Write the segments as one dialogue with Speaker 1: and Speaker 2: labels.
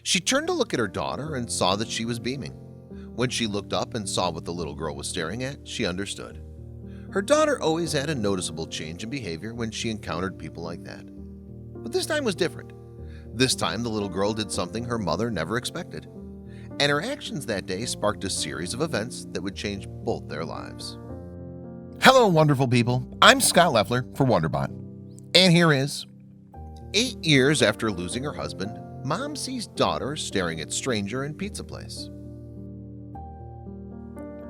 Speaker 1: She turned to look at her daughter and saw that she was beaming. When she looked up and saw what the little girl was staring at, she understood. Her daughter always had a noticeable change in behavior when she encountered people like that. But this time was different. This time the little girl did something her mother never expected. And her actions that day sparked a series of events that would change both their lives.
Speaker 2: Hello, wonderful people. I'm Scott Leffler for WonderBot. And here is
Speaker 1: 8 years after losing her husband, mom sees daughter staring at stranger in pizza place.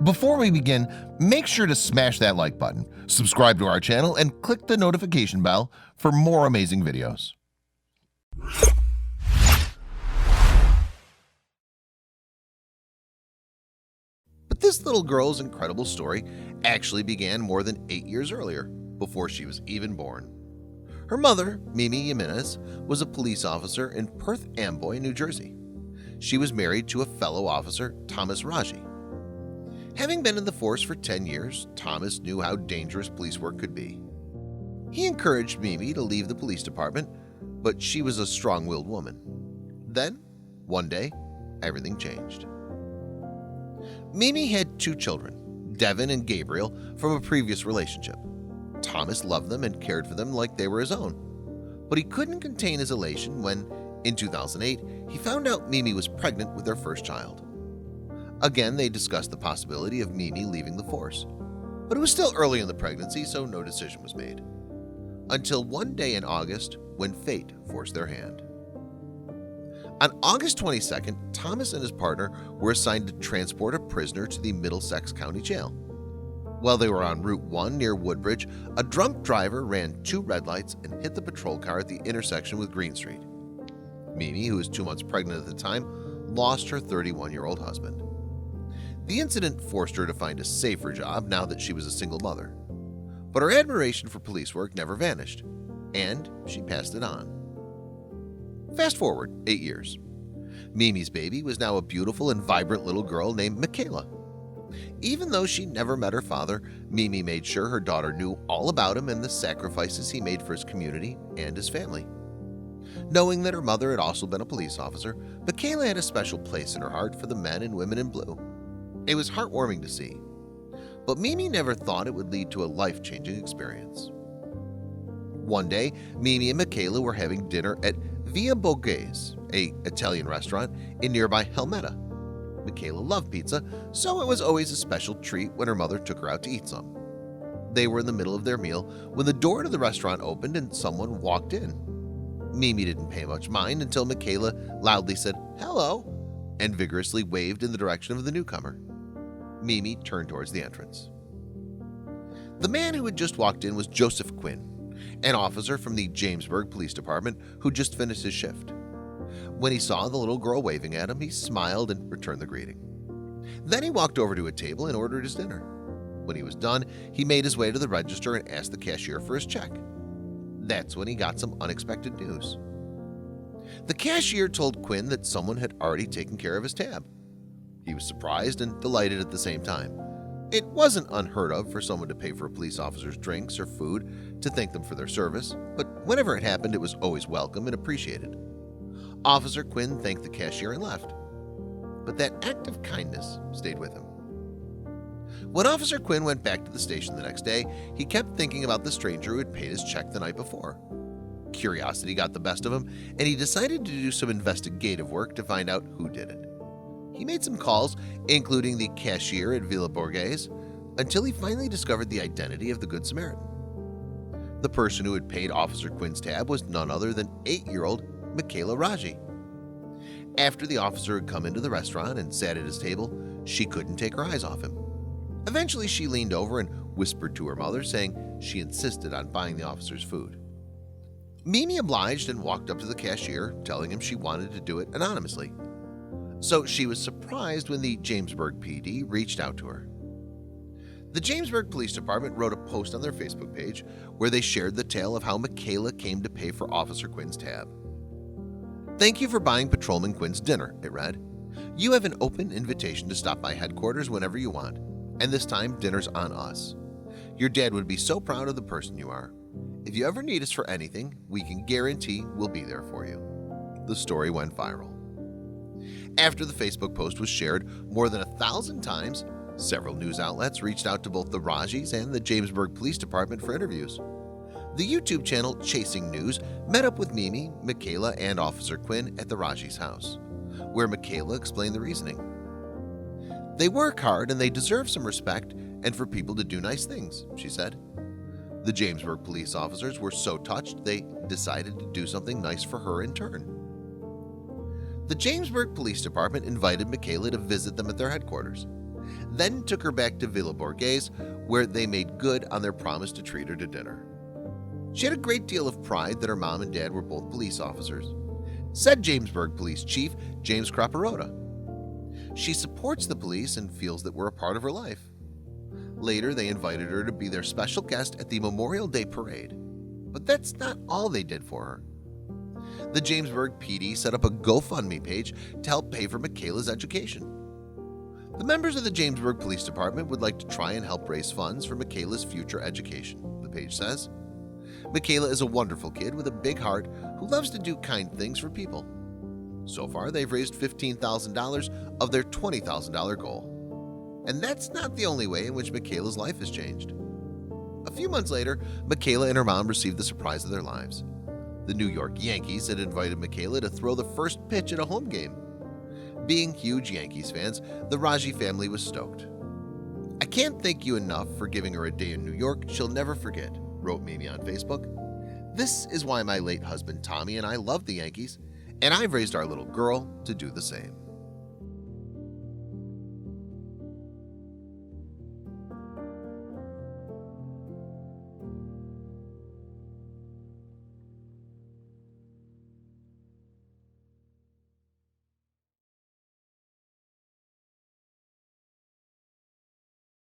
Speaker 2: Before we begin, make sure to smash that like button, subscribe to our channel, and click the notification bell for more amazing videos.
Speaker 1: But this little girl's incredible story actually began more than 8 years earlier, before she was even born. Her mother, Mimi Jimenez, was a police officer in Perth Amboy, New Jersey. She was married to a fellow officer, Thomas Raji. Having been in the force for 10 years, Thomas knew how dangerous police work could be. He encouraged Mimi to leave the police department, but she was a strong-willed woman. Then, one day, everything changed. Mimi had 2 children, Devin and Gabriel, from a previous relationship. Thomas loved them and cared for them like they were his own. But he couldn't contain his elation when, in 2008, he found out Mimi was pregnant with their first child. Again, they discussed the possibility of Mimi leaving the force. But it was still early in the pregnancy, so no decision was made. Until one day in August, when fate forced their hand. On August 22nd, Thomas and his partner were assigned to transport a prisoner to the Middlesex County Jail. While they were on Route 1 near Woodbridge, a drunk driver ran 2 red lights and hit the patrol car at the intersection with Green Street. Mimi, who was 2 months pregnant at the time, lost her 31-year-old husband. The incident forced her to find a safer job now that she was a single mother. But her admiration for police work never vanished, and she passed it on. Fast forward 8 years. Mimi's baby was now a beautiful and vibrant little girl named Michaela. Even though she never met her father, Mimi made sure her daughter knew all about him and the sacrifices he made for his community and his family. Knowing that her mother had also been a police officer, Michaela had a special place in her heart for the men and women in blue. It was heartwarming to see. But Mimi never thought it would lead to a life-changing experience. One day, Mimi and Michaela were having dinner at Via Borghese, an Italian restaurant in nearby Helmetta. Michaela loved pizza, so it was always a special treat when her mother took her out to eat some. They were in the middle of their meal when the door to the restaurant opened and someone walked in. Mimi didn't pay much mind until Michaela loudly said, "Hello," and vigorously waved in the direction of the newcomer. Mimi turned towards the entrance. The man who had just walked in was Joseph Quinn, an officer from the Jamesburg Police Department who just finished his shift. When he saw the little girl waving at him, he smiled and returned the greeting. Then he walked over to a table and ordered his dinner. When he was done, he made his way to the register and asked the cashier for his check. That's when he got some unexpected news. The cashier told Quinn that someone had already taken care of his tab. He was surprised and delighted at the same time. It wasn't unheard of for someone to pay for a police officer's drinks or food to thank them for their service, but whenever it happened, it was always welcome and appreciated. Officer Quinn thanked the cashier and left. But that act of kindness stayed with him. When Officer Quinn went back to the station the next day, he kept thinking about the stranger who had paid his check the night before. Curiosity got the best of him, and he decided to do some investigative work to find out who did it. He made some calls, including the cashier at Villa Borghese, until he finally discovered the identity of the Good Samaritan. The person who had paid Officer Quinn's tab was none other than 8-year-old Michaela Raji. After the officer had come into the restaurant and sat at his table, she couldn't take her eyes off him. Eventually, she leaned over and whispered to her mother, saying she insisted on buying the officer's food. Mimi obliged and walked up to the cashier, telling him she wanted to do it anonymously. So she was surprised when the Jamesburg PD reached out to her. The Jamesburg Police Department wrote a post on their Facebook page where they shared the tale of how Michaela came to pay for Officer Quinn's tab. "Thank you for buying Patrolman Quinn's dinner," it read. "You have an open invitation to stop by headquarters whenever you want, and this time dinner's on us. Your dad would be so proud of the person you are. If you ever need us for anything, we can guarantee we'll be there for you." The story went viral. After the Facebook post was shared more than 1,000 times, several news outlets reached out to both the Rajis and the Jamesburg Police Department for interviews. The YouTube channel Chasing News met up with Mimi, Michaela, and Officer Quinn at the Raji's house, where Michaela explained the reasoning. "They work hard and they deserve some respect and for people to do nice things," she said. The Jamesburg police officers were so touched they decided to do something nice for her in turn. The Jamesburg Police Department invited Michaela to visit them at their headquarters, then took her back to Villa Borghese, where they made good on their promise to treat her to dinner. She had a great deal of pride that her mom and dad were both police officers, said Jamesburg Police Chief James Craparota. She supports the police and feels that we're a part of her life. Later, they invited her to be their special guest at the Memorial Day Parade. But that's not all they did for her. The Jamesburg PD set up a GoFundMe page to help pay for Michaela's education. The members of the Jamesburg Police Department would like to try and help raise funds for Michaela's future education, the page says. Michaela is a wonderful kid with a big heart who loves to do kind things for people. So far, they've raised $15,000 of their $20,000 goal. And that's not the only way in which Michaela's life has changed. A few months later, Michaela and her mom received the surprise of their lives. The New York Yankees had invited Michaela to throw the first pitch at a home game. Being huge Yankees fans, the Raji family was stoked. "I can't thank you enough for giving her a day in New York she'll never forget," wrote Mimi on Facebook. "This is why my late husband Tommy and I love the Yankees, and I've raised our little girl to do the same."